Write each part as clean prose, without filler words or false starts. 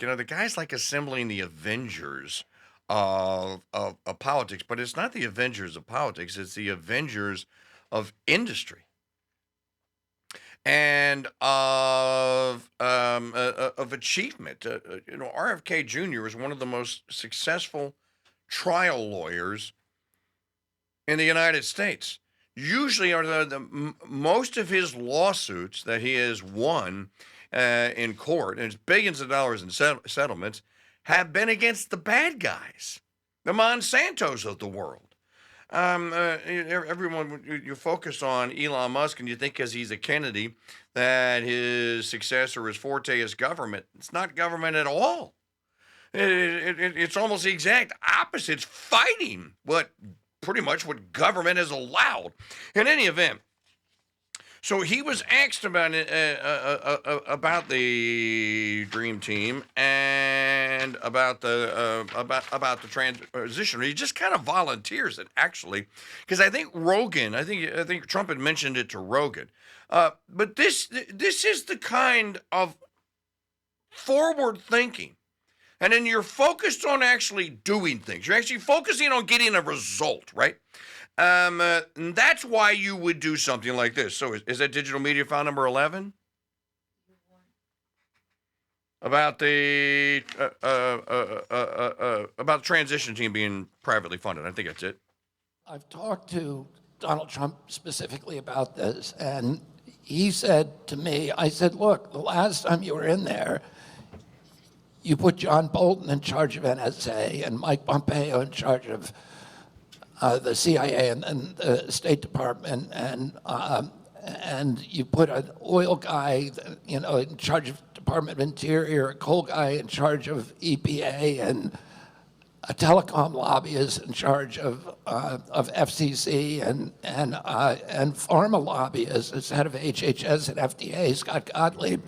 The guy's like assembling the Avengers of politics, but it's not the Avengers of politics, it's the Avengers of industry and of achievement. RFK Jr. is one of the most successful trial lawyers in the United States. Usually, are most of his lawsuits that he has won in court, and it's billions of dollars in settlements, have been against the bad guys, the Monsantos of the world. Everyone, you focus on Elon Musk, and you think because he's a Kennedy that his success or his forte is government. It's not government at all. It's almost the exact opposite. It's fighting pretty much what government has allowed. In any event, so he was asked about the Dream Team and about the transition. He just kind of volunteers it, actually, because I think Trump had mentioned it to Rogan. But this is the kind of forward thinking. And then you're focused on actually doing things. You're actually focusing on getting a result, right? And that's why you would do something like this. So is that digital media file number 11? About the transition team being privately funded. I think that's it. I've talked to Donald Trump specifically about this, and he said to me, I said, look, the last time you were in there, you put John Bolton in charge of NSA and Mike Pompeo in charge of the CIA and the State Department, and you put an oil guy, in charge of Department of Interior, a coal guy in charge of EPA, and a telecom lobbyist in charge of FCC, and pharma lobbyist as head of HHS and FDA, Scott Gottlieb.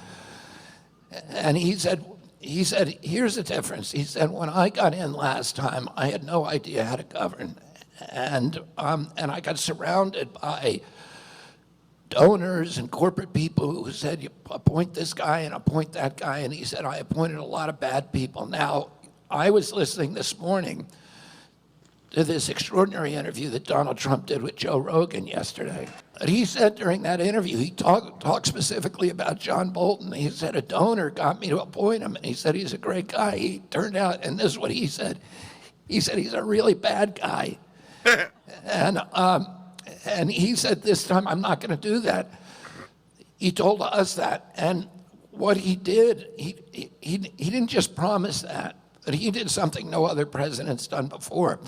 And he said, here's the difference. He said, when I got in last time, I had no idea how to govern. And I got surrounded by donors and corporate people who said, you appoint this guy and appoint that guy. And he said, I appointed a lot of bad people. Now, I was listening this morning to this extraordinary interview that Donald Trump did with Joe Rogan yesterday. But he said during that interview, he talked specifically about John Bolton. He said, a donor got me to appoint him. And he said, he's a great guy. He turned out, and this is what he said. He said, he's a really bad guy. And he said, this time, I'm not going to do that. He told us that. And what he did, he didn't just promise that, but he did something no other president's done before.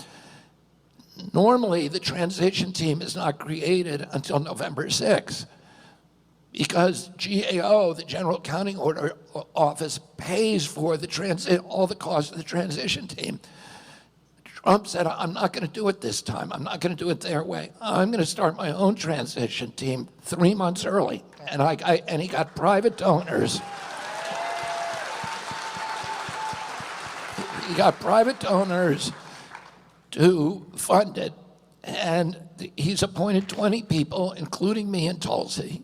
Normally, the transition team is not created until November 6th because GAO, the General Accounting Office, pays for all the costs of the transition team. Trump said, I'm not going to do it this time. I'm not going to do it their way. I'm going to start my own transition team 3 months early. And he got private donors. He got private donors to fund it. And he's appointed 20 people, including me in Tulsi.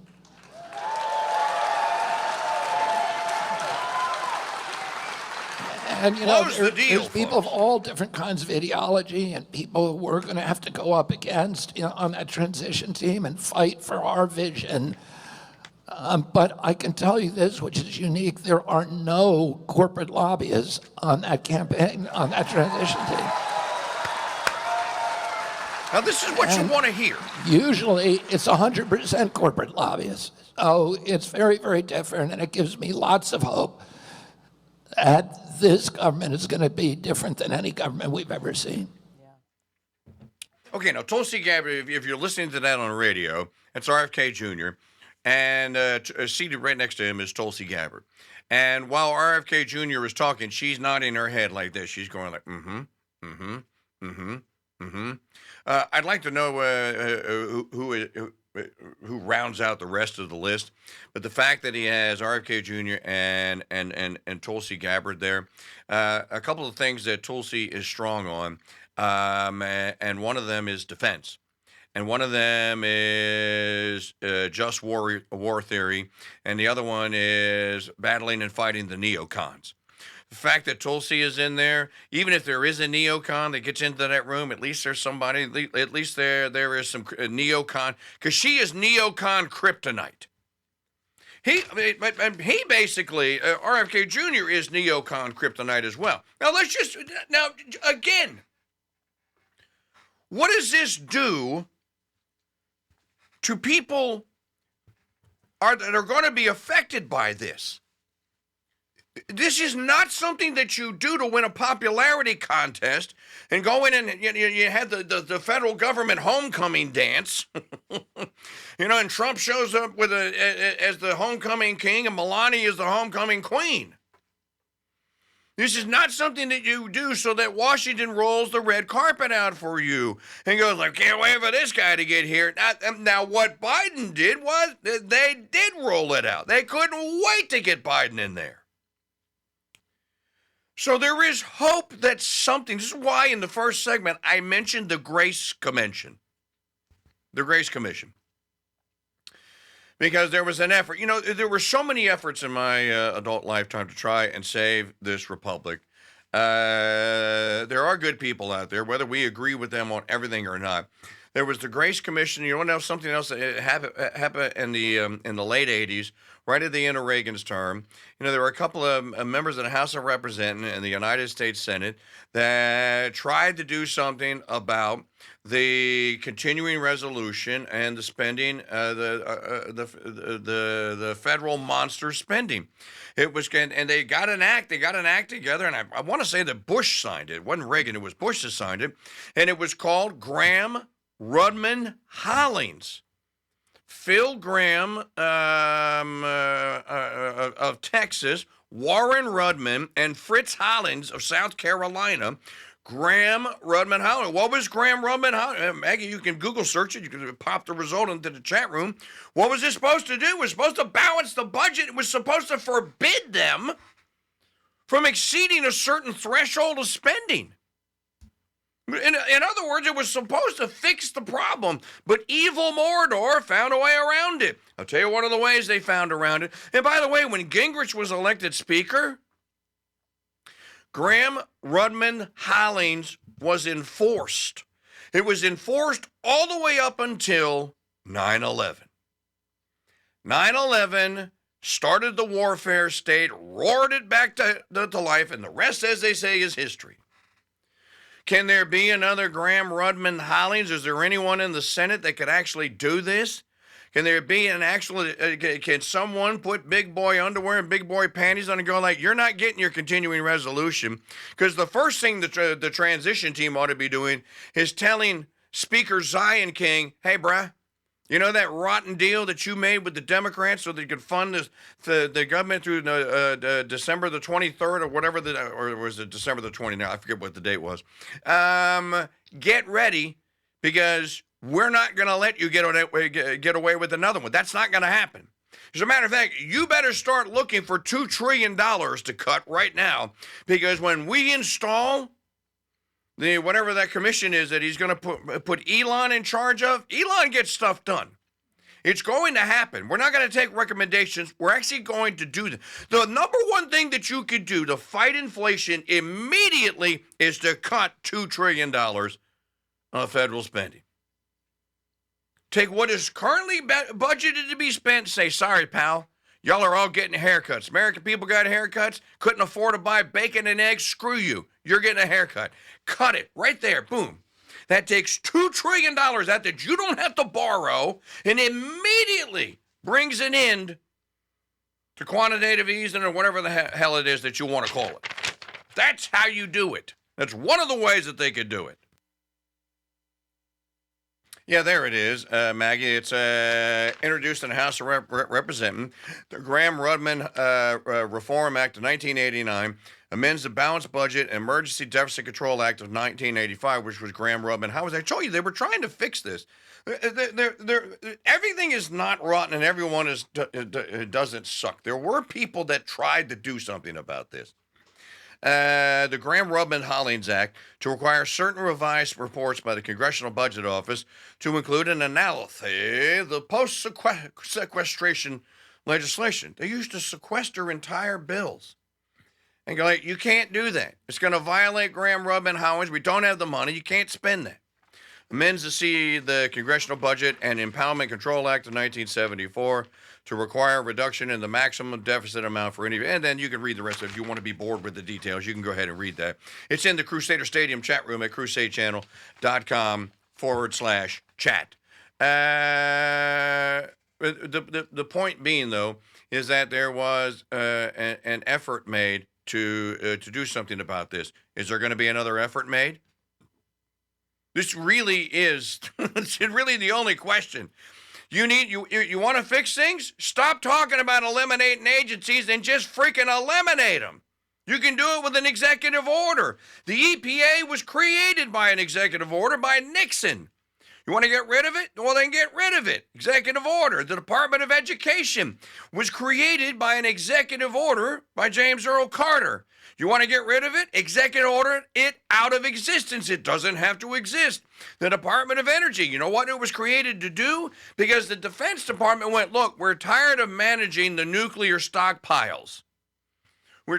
And there's people of all different kinds of ideology and people who we're going to have to go up against on that transition team and fight for our vision. But I can tell you this, which is unique, there are no corporate lobbyists on that campaign, on that transition team. Now, this is what you want to hear. Usually, it's 100% corporate lobbyists. So it's very, very different, and it gives me lots of hope that this government is going to be different than any government we've ever seen. Okay, now, Tulsi Gabbard, if you're listening to that on the radio, it's RFK Jr., and seated right next to him is Tulsi Gabbard. And while RFK Jr. is talking, she's nodding her head like this. She's going like, I'd like to know who rounds out the rest of the list, but the fact that he has RFK Jr. and Tulsi Gabbard there, a couple of things that Tulsi is strong on, and one of them is defense. And one of them is just war theory, and the other one is battling and fighting the neocons. The fact that Tulsi is in there, even if there is a neocon that gets into that room, at least there's somebody, at least there is some neocon, because she is neocon kryptonite. He basically, RFK Jr. is neocon kryptonite as well. Now, again, what does this do to people that are going to be affected by this? This is not something that you do to win a popularity contest and go in and you had the federal government homecoming dance, and Trump shows up with as the homecoming king and Melania is the homecoming queen. This is not something that you do so that Washington rolls the red carpet out for you and goes, I can't wait for this guy to get here. Now, what Biden did was they did roll it out. They couldn't wait to get Biden in there. So there is hope that something, this is why in the first segment I mentioned the Grace Commission. The Grace Commission. Because there was an effort. There were so many efforts in my adult lifetime to try and save this republic. There are good people out there, whether we agree with them on everything or not. There was the Grace Commission. You want to know something else that happened in the late 80s, right at the end of Reagan's term? There were a couple of members of the House of Representatives and the United States Senate that tried to do something about the continuing resolution and the spending, the federal monster spending. It was, and they got an act. They got an act together, and I want to say that Bush signed it. It wasn't Reagan. It was Bush that signed it, and it was called Graham-Rudman-Hollings. Phil Graham of Texas, Warren Rudman, and Fritz Hollings of South Carolina. Graham-Rudman-Hollings. What was Graham-Rudman-Hollings? Maggie, you can Google search it. You can pop the result into the chat room. What was it supposed to do? It was supposed to balance the budget. It was supposed to forbid them from exceeding a certain threshold of spending. In other words, it was supposed to fix the problem, but evil Mordor found a way around it. I'll tell you one of the ways they found around it. And by the way, when Gingrich was elected speaker, Graham-Rudman-Hollings was enforced. It was enforced all the way up until 9/11. 9/11 started the warfare state, roared it back to life, and the rest, as they say, is history. Can there be another Graham-Rudman-Hollings? Is there anyone in the Senate that could actually do this? Can there be an actual, can someone put big boy underwear and big boy panties on and go like, you're not getting your continuing resolution? Because the first thing the transition team ought to be doing is telling Speaker Zion King, hey, bruh, you know that rotten deal that you made with the Democrats so they could fund the government through December the 23rd or whatever, or was it December the 29th? I forget what the date was. Get ready, because we're not going to let you get away with another one. That's not going to happen. As a matter of fact, you better start looking for $2 trillion to cut right now, because when we install whatever that commission is that he's going to put Elon in charge of, Elon gets stuff done. It's going to happen. We're not going to take recommendations. We're actually going to do that. The number one thing that you could do to fight inflation immediately is to cut $2 trillion of federal spending. Take what is currently budgeted to be spent, say, sorry, pal, y'all are all getting haircuts. American people got haircuts, couldn't afford to buy bacon and eggs, screw you. You're getting a haircut. Cut it right there, boom. That takes $2 trillion out that you don't have to borrow and immediately brings an end to quantitative easing or whatever the hell it is that you want to call it. That's how you do it. That's one of the ways that they could do it. Yeah, there it is, Maggie. It's introduced in the House of Representatives. The Graham-Rudman Reform Act of 1989 amends the Balanced Budget and Emergency Deficit Control Act of 1985, which was Graham-Rudman. How was I told you they were trying to fix this. Everything is not rotten and everyone doesn't suck. There were people that tried to do something about this. The Graham-Rudman-Hollings Act to require certain revised reports by the Congressional Budget Office to include an analysis of the post-sequestration legislation. They used to sequester entire bills. And go like, you can't do that. It's going to violate Graham Rubin Howard. We don't have the money. You can't spend that. Amends the Congressional Budget and Impoundment Control Act of 1974 to require a reduction in the maximum deficit amount for any. And then you can read the rest of it. If you want to be bored with the details, you can go ahead and read that. It's in the Crusader Stadium chat room at crusadechannel.com/chat. The point being, though, is that there was an effort made to do something about this. Is there going to be another effort made? This really is it's really the only question. You want to fix things? Stop talking about eliminating agencies and just freaking eliminate them. You can do it with an executive order. The EPA was created by an executive order by Nixon. You want to get rid of it? Well, then get rid of it. Executive order. The Department of Education was created by an executive order by James Earl Carter. You want to get rid of it? Executive order it out of existence. It doesn't have to exist. The Department of Energy, you know what it was created to do? Because the Defense Department went, look, we're tired of managing the nuclear stockpiles. We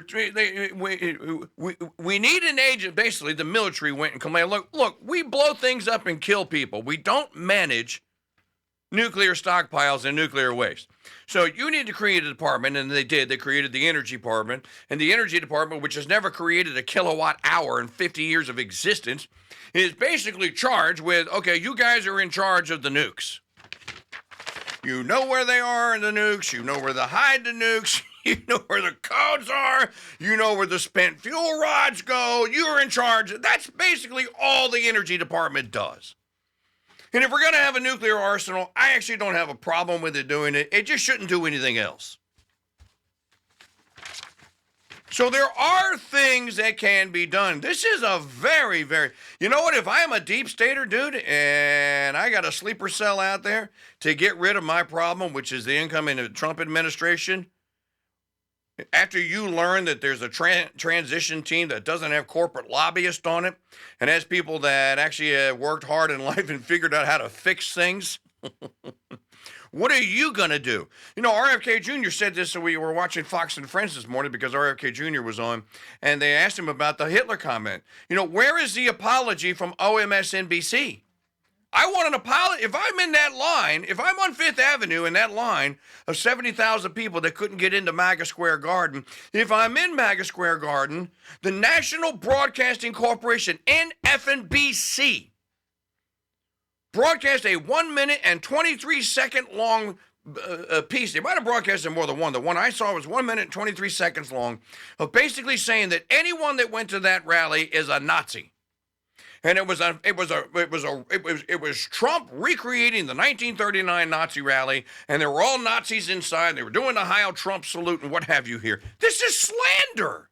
need an agent. Basically, the military went and complained, look, we blow things up and kill people. We don't manage nuclear stockpiles and nuclear waste. So you need to create a department, and they did. They created the Energy Department, and the Energy Department, which has never created a kilowatt hour in 50 years of existence, is basically charged with, okay, you guys are in charge of the nukes. You know where they are in the nukes. You know where to hide the nukes. You know where the codes are. You know where the spent fuel rods go. You're in charge. That's basically all the Energy Department does. And if we're going to have a nuclear arsenal, I actually don't have a problem with it doing it. It just shouldn't do anything else. So there are things that can be done. This is a very, very, you know what? If I am a deep stater, dude, and I got a sleeper cell out there to get rid of my problem, which is the incoming Trump administration, after you learn that there's a transition team that doesn't have corporate lobbyists on it and has people that actually worked hard in life and figured out how to fix things, what are you going to do? You know, RFK Jr. said this, so we were watching Fox and Friends this morning because RFK Jr. was on, and they asked him about the Hitler comment. You know, where is the apology from OMSNBC? I want an apology. If I'm in that line, if I'm on Fifth Avenue in that line of 70,000 people that couldn't get into MAGA Square Garden, if I'm in MAGA Square Garden, the National Broadcasting Corporation, NFNBC, broadcast a 1 minute and 23-second long piece. They might have broadcasted more than one. The one I saw was 1 minute and 23 seconds long, of basically saying that anyone that went to that rally is a Nazi. And it was Trump recreating the 1939 Nazi rally, and there were all Nazis inside. They were doing the Heil Trump salute and what have you here. This is slander.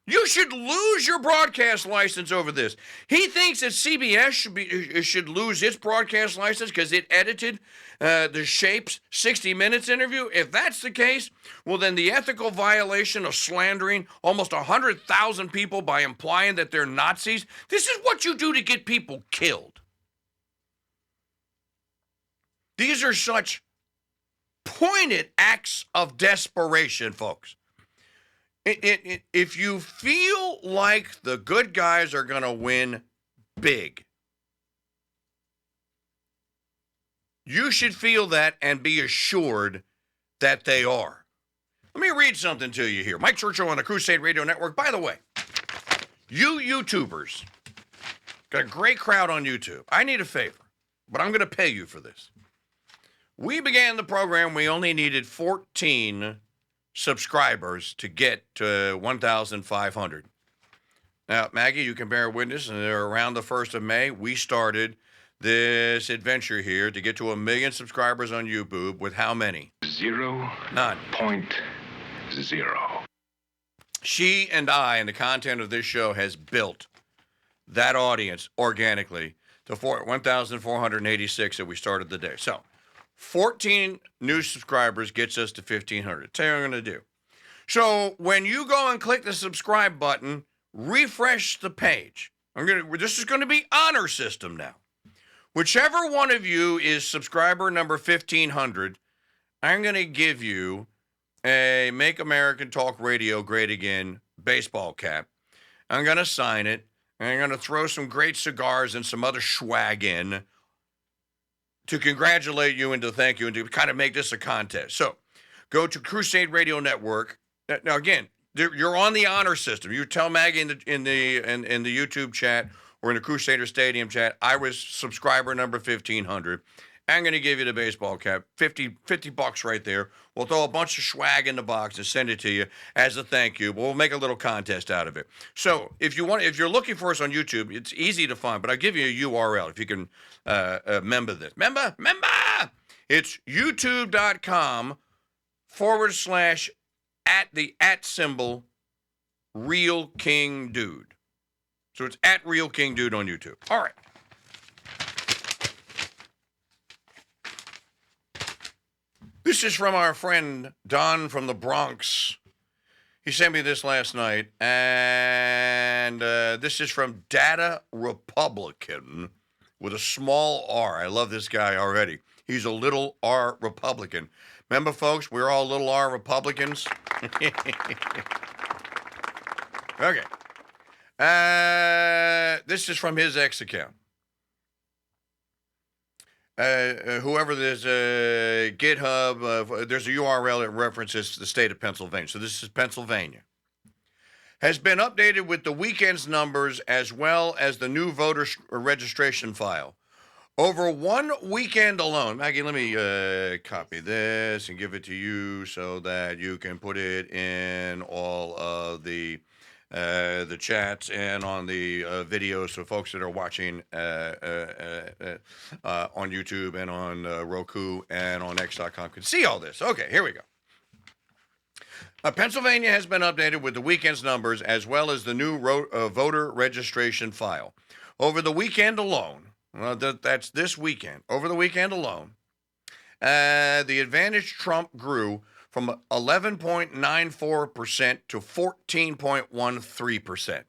You should lose your broadcast license over this. He thinks that CBS should lose its broadcast license because it edited the Shapes 60 Minutes interview. If that's the case, well, then the ethical violation of slandering almost 100,000 people by implying that they're Nazis, this is what you do to get people killed. These are such pointed acts of desperation, folks. If you feel like the good guys are going to win big, you should feel that and be assured that they are. Let me read something to you here. Mike Churchill on the Crusade Radio Network. By the way, you YouTubers, got a great crowd on YouTube. I need a favor, but I'm going to pay you for this. We began the program, we only needed 14 subscribers to get to 1,500. Now, Maggie, you can bear witness, and around the 1st of May, we started this adventure here to get to 1 million subscribers on YouTube with how many? 0. None. 0.0. She and I, and the content of this show, has built that audience organically to 1,486 that we started the day. So, 14 new subscribers gets us to 1,500. Tell you what I'm going to do. So when you go and click the subscribe button, refresh the page. This is going to be honor system now. Whichever one of you is subscriber number 1,500, I'm going to give you a Make American Talk Radio Great Again baseball cap. I'm going to sign it, and I'm going to throw some great cigars and some other swag in to congratulate you and to thank you and to kind of make this a contest. So go to CRUSADE Radio Network. Now, again, you're on the honor system. You tell Maggie in the YouTube chat or in the Crusader Stadium chat, I was subscriber number 1500. I'm going to give you the baseball cap, $50 right there. We'll throw a bunch of swag in the box and send it to you as a thank you. We'll make a little contest out of it. So if you're looking for us on YouTube, it's easy to find, but I'll give you a URL if you can remember this. Remember? It's youtube.com/@the Real King Dude. So it's @Real King Dude on YouTube. All right. This is from our friend Don from the Bronx. He sent me this last night, and this is from Data Republican with a small R. I love this guy already. He's a little R Republican. Remember, folks, we're all little R Republicans. Okay. This is from his X account. Whoever there's a GitHub, there's a URL that references the state of Pennsylvania. So this is Pennsylvania. Has been updated with the weekend's numbers as well as the new voter registration file. Over one weekend alone, Maggie, let me copy this and give it to you so that you can put it in all of the chats and on the videos, so folks that are watching on YouTube and on Roku and on X.com can see all this. Okay, here we go. Pennsylvania has been updated with the weekend's numbers as well as the new voter registration file. Over the weekend alone, that's this weekend, over the weekend alone, the advantage Trump grew from 11.94% to 14.13%.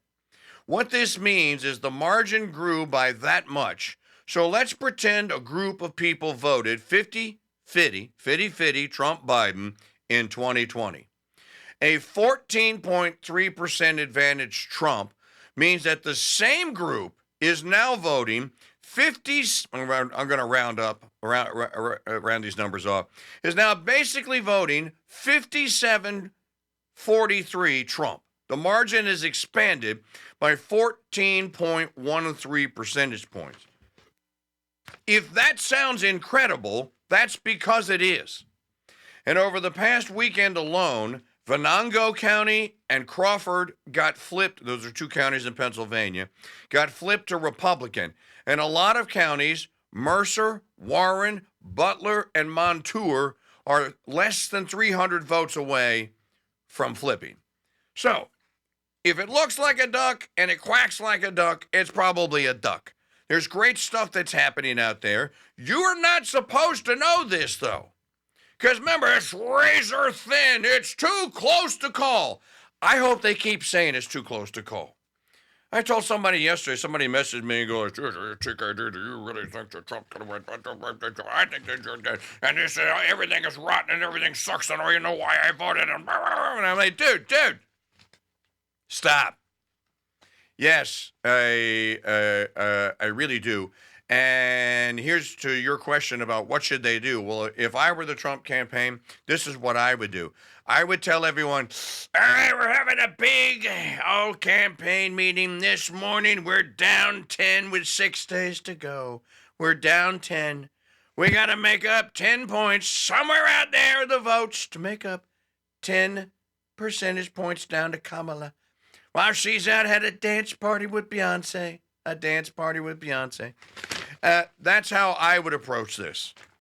What this means is the margin grew by that much. So let's pretend a group of people voted 50-50 Trump Biden in 2020. A 14.3% advantage Trump means that the same group is now voting 50, I'm going to round these numbers off, is now basically voting 57-43 Trump. The margin is expanded by 14.13 percentage points. If that sounds incredible, that's because it is. And over the past weekend alone, Venango County and Crawford got flipped. Those are two counties in Pennsylvania, got flipped to Republican. And a lot of counties, Mercer, Warren, Butler, and Montour, are less than 300 votes away from flipping. So, if it looks like a duck and it quacks like a duck, it's probably a duck. There's great stuff that's happening out there. You are not supposed to know this, though. Because remember, it's razor thin. It's too close to call. I hope they keep saying it's too close to call. I told somebody yesterday, somebody messaged me and goes, do you really think that Trump could have went? I think they did. And they say everything is rotten and everything sucks and you know why I voted. And I'm like, dude, stop. Yes, I really do. And here's to your question about what should they do. Well, if I were the Trump campaign, this is what I would do. I would tell everyone, all right, we're having a big campaign meeting this morning. We're down 10 with 6 days to go. We're down 10. We got to make up 10 points somewhere out there, the votes, to make up 10 percentage points down to Kamala. While she's out, had a dance party with Beyonce. That's how I would approach this.